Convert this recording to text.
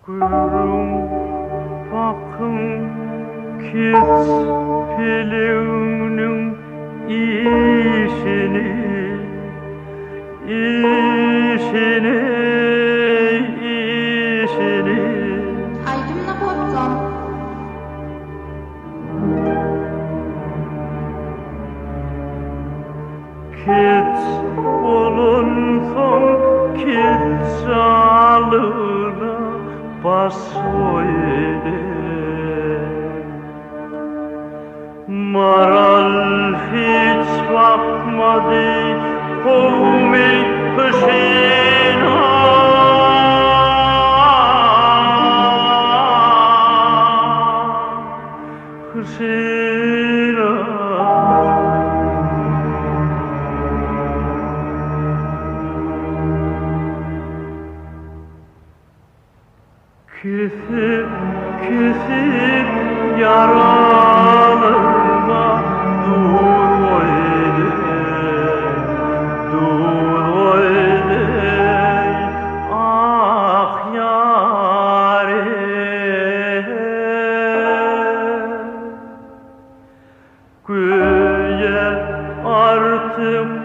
Kuyruğum bakın kit peleğinin işini Айдем на подкаст. Kit bulunsun kit çalına bas oydu. Maral hiç bakmadı kovmi kışına. Küsüp küsüp yaralarıma dur oydu, ah yarim. Güye artık